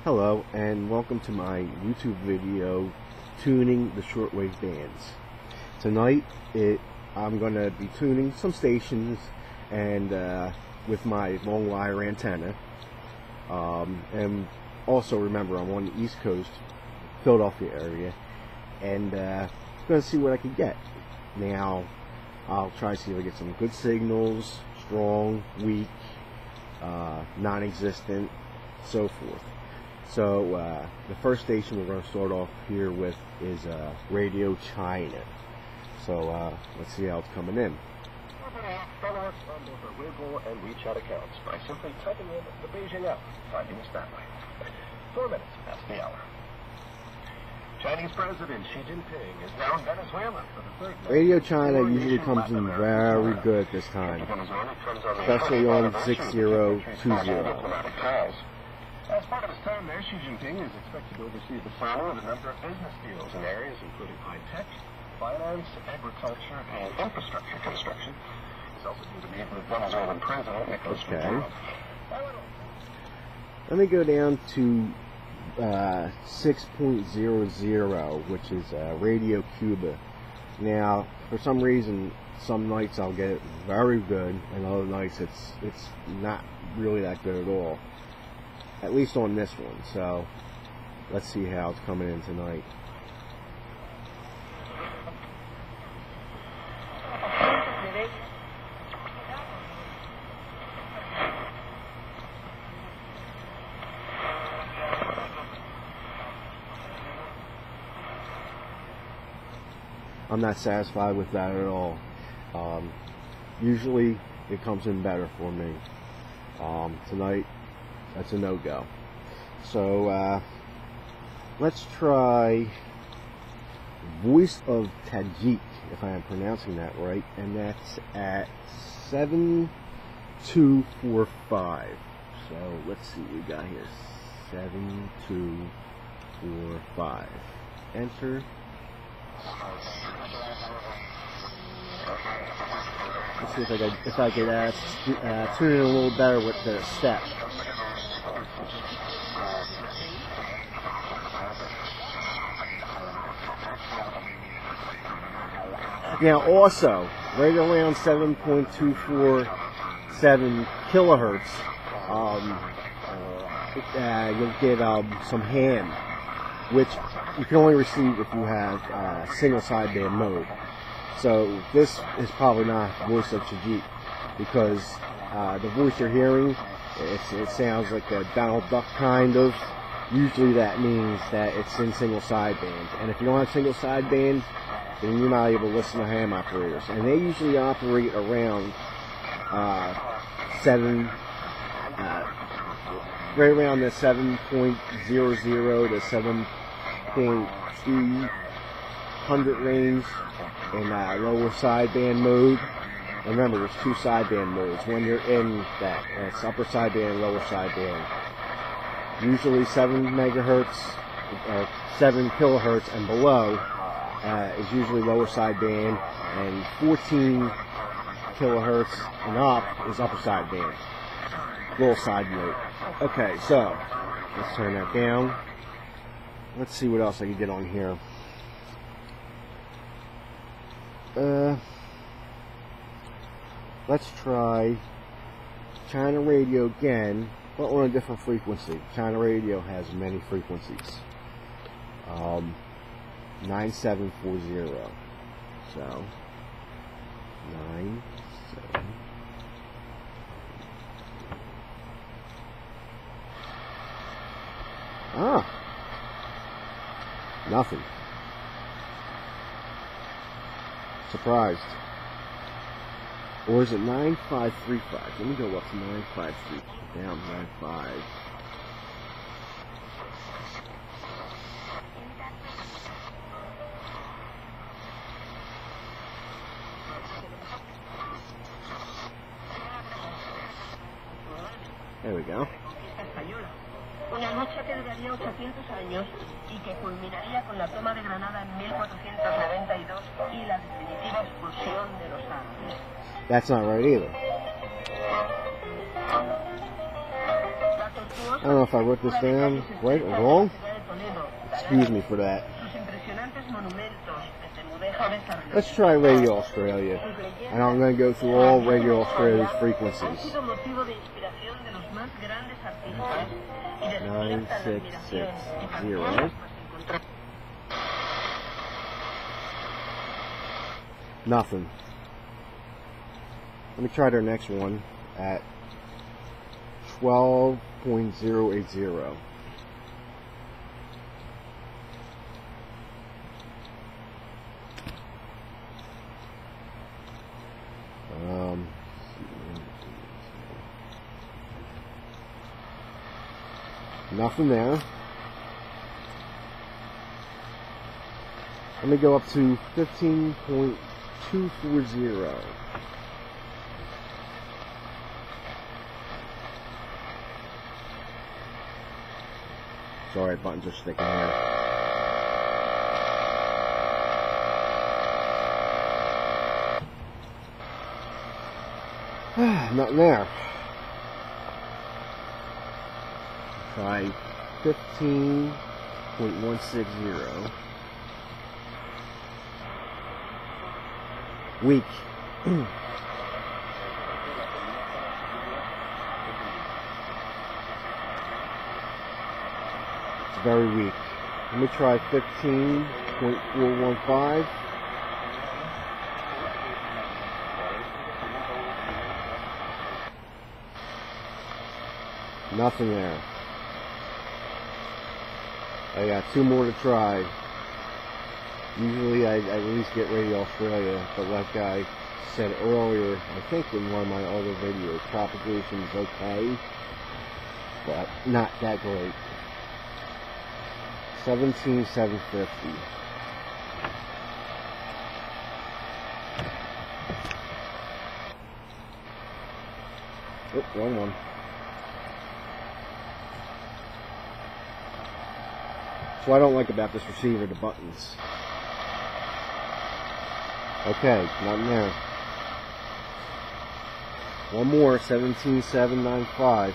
Hello and welcome to my YouTube video tuning the shortwave bands. Tonight I'm going to be tuning some stations and with my long wire antenna, and also remember I'm on the East Coast, Philadelphia area, and going to see what I can get. Now I'll try to see if I get some good signals, strong, weak, non-existent, so forth. So the first station we're going to start off here with is Radio China. So let's see how it's coming in. Follow us on both our Weibo and WeChat accounts by simply typing in the Beijing app, finding us that way. 4 minutes past the hour. Chinese President Xi Jinping is now in Venezuela for the third night. Radio China usually comes in very good this time, especially on 6020. As part of his time there, Xi Jinping is expected to oversee the signing of a number of business deals in areas including high-tech, finance, agriculture, and infrastructure construction. He's also due to meet with Venezuelan President Nicolas Maduro. Let me go down to 6.00, which is Radio Cuba. Now, for some reason, some nights I'll get it very good, and other nights it's not really that good at all. At least on this one. So let's see how it's coming in tonight. I'm not satisfied with that at all. Usually it comes in better for me. Tonight that's a no-go. So let's try Voice of Tajik, if I am pronouncing that right, and that's at 7245. So let's see what we got here. 7245. Enter. Let's see if I could tune in a little better with the step. Now also, right around 7.247 kilohertz, you'll get some ham, which you can only receive if you have single sideband mode. So this is probably not Voice of Tajik, because the voice you're hearing, it sounds like a Donald Duck kind of. Usually that means that it's in single sideband, and if you don't have single sideband, then you're not able to listen to ham operators, and they usually operate around right around the 7.00 to 7.200 range in lower sideband mode. And remember, there's two sideband modes when you're in that. It's upper sideband and lower sideband. Usually 7 megahertz or 7 kilohertz and below is usually lower sideband, and 14 kilohertz and up is upper sideband. Little side note. Okay, so let's turn that down. Let's see what else I can get on here. Let's try China Radio again, but on a different frequency. China Radio has many frequencies. 9740. So 97. Nothing. Surprised. Or is it 9535? Let me go up to 953. Down 95. There we go. Una lucha que duraría 800 años y que culminaría con la toma de Granada en 1492 y la definitiva expulsión de los árabes. That's not right either. La tortuosa don't know if I wrote this down right or wrong. Excuse me for that. Let's try Radio Australia. And I'm going to go through all Radio Australia's frequencies. 9660. Nothing. Let me try their next one at 12.080. Nothing there. Let me go up to 15.240. Sorry, buttons are sticking here. Nothing there. Try 15.160. Weak. It's very weak. Let me try 15.415. Nothing there. I got two more to try. Usually I at least get Radio Australia, but like I said earlier, I think in one of my other videos, propagation is okay, but not that great. 17,750. Oh, wrong one. So what I don't like about this receiver, the buttons. Okay, nothing there. One more, 17,795.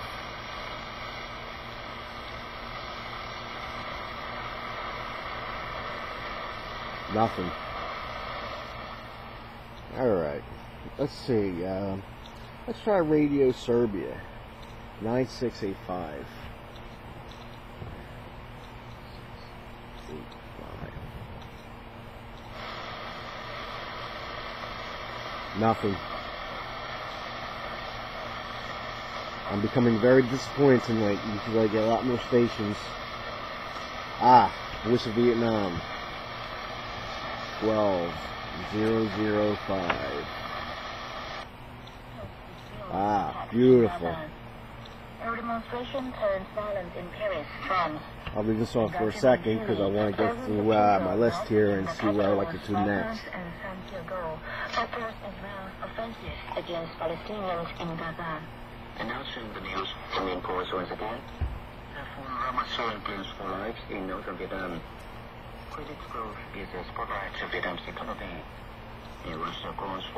Nothing. Alright, let's see. Let's try Radio Serbia. 9685. Nothing. I'm becoming very disappointed tonight. Usually I get a lot more stations. Voice of Vietnam. 12,005. Beautiful. A demonstration turned violent in Paris, France. I'll leave this off for a second because I want to go through my list here and see what I'd like to do next. Offensive against Palestinians in Gaza. Announcing the news from the imports once again. Therefore, Ramadan plans for lives in northern Vietnam. Critics growth is a spotlight of Vietnam's economy.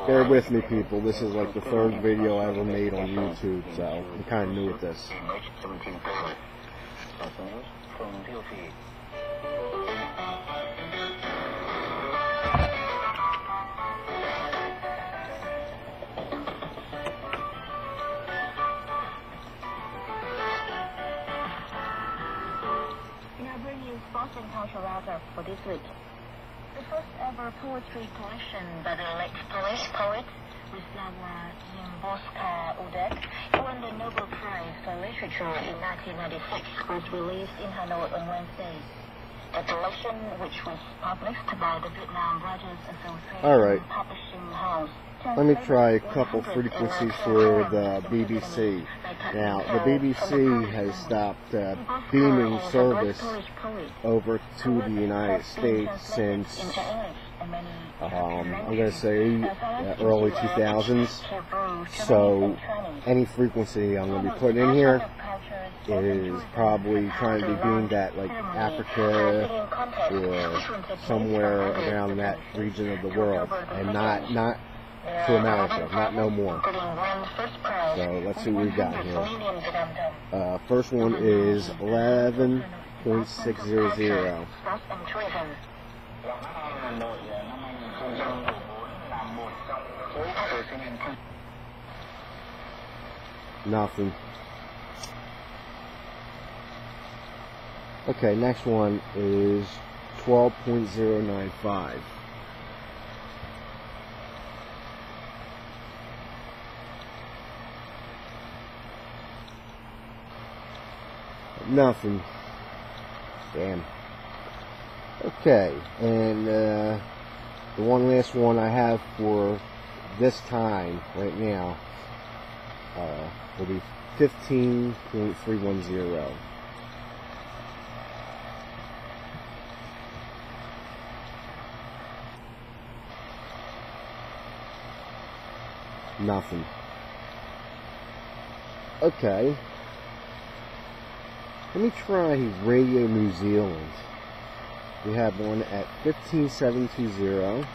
Bear with me, people. This is like the third video I ever made on YouTube, so I'm kind of new at this. Now bring you sports and culture wrap-up for this week. The first ever poetry collection by the late Polish poet Wisława Szymborska-Udek, who won the Nobel Prize for Literature in 1996, was released in Hanoi on Wednesday. The collection, which was published by the Vietnam Writers Association Publishing House. Let me try a couple frequencies for the BBC. Now, the BBC has stopped beaming service over to the United States since, I'm going to say, early 2000s. So, any frequency I'm going to be putting in here is probably trying to be beamed at like Africa or somewhere around that region of the world, and not to America, not no more. So let's see what we got here. First one is 11.600. Nothing. Okay, next one is 12.095. Nothing. Damn. Okay, and the one last one I have for this time right now will be 15.310. Nothing. Okay. Let me try Radio New Zealand. We have one at 15.720.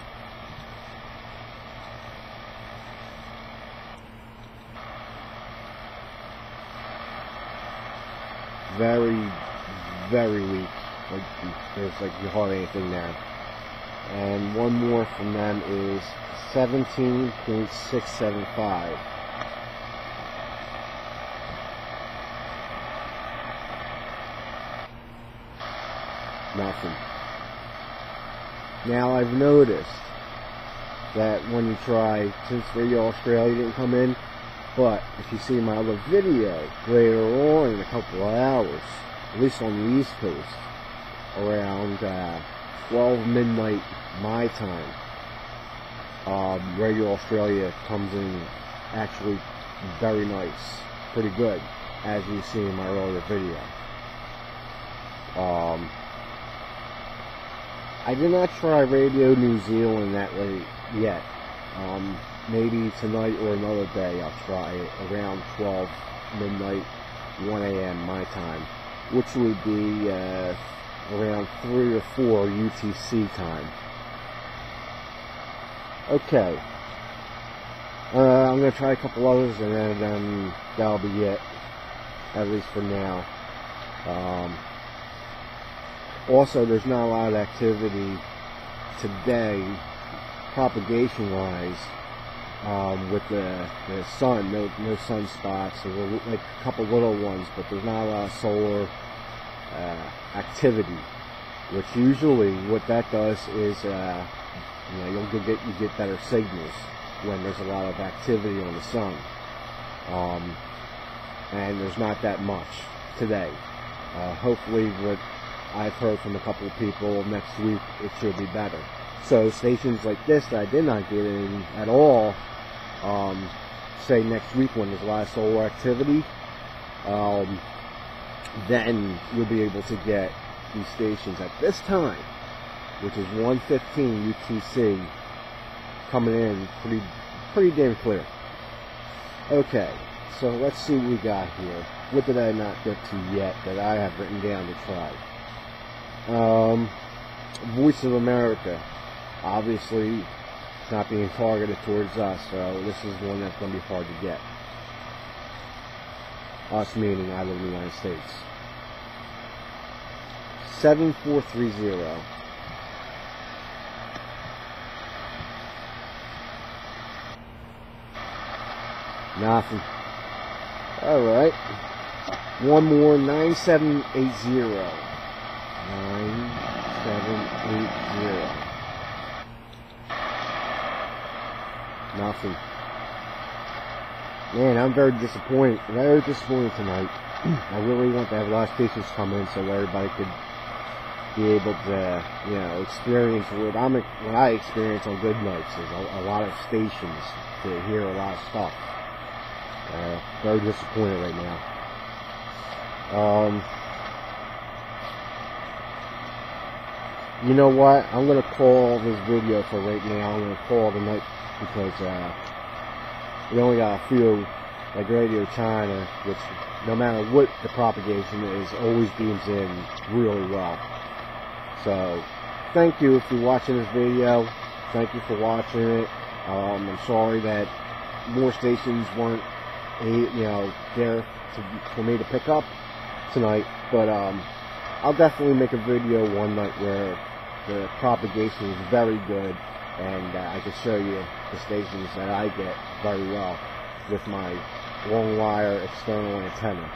Very, very weak. Like, there's like hardly anything there. And one more from them is 17.675. Nothing. Now I've noticed that when you try, since Radio Australia didn't come in, but if you see my other video later on in a couple of hours, at least on the East Coast, around 12 midnight my time, Radio Australia comes in actually very nice, pretty good, as you see in my earlier video. I did not try Radio New Zealand that way yet. Maybe tonight or another day I'll try it around 12 midnight, 1 a.m. my time, which would be around 3 or 4 UTC time. Okay. I'm going to try a couple others and then that'll be it, at least for now. Also, there's not a lot of activity today, propagation-wise, with the sun. No sunspots. There's like a couple little ones, but there's not a lot of solar activity. Which usually, what that does is, you get better signals when there's a lot of activity on the sun. And there's not that much today. Hopefully, what I've heard from a couple of people, next week it should be better. So stations like this that I did not get in at all, say next week when there's a lot of solar activity, then you'll be able to get these stations at this time, which is 1:15 UTC, coming in pretty damn clear. Okay, so let's see what we got here. What did I not get to yet that I have written down to try? Voice of America. Obviously, it's not being targeted towards us, so this is one that's going to be hard to get. Us meaning I live in the United States. 7430. Nothing. Alright. One more, 9780. 9780. Nothing. Man, I'm very disappointed tonight. I really want to have a lot of stations come in so everybody could be able to, experience what I experience on good nights. Is a lot of stations to hear a lot of stuff. Very disappointed right now. You know what? I'm going to call this video for right now. I'm going to call it a night because we only got a few, like Radio China, which no matter what the propagation is, always beams in really well. So, thank you if you're watching this video. Thank you for watching it. I'm sorry that more stations weren't, there for me to pick up tonight, but I'll definitely make a video one night where the propagation is very good, and I can show you the stations that I get very well with my long wire external antenna.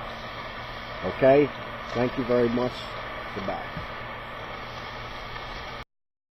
Okay? Thank you very much. Goodbye.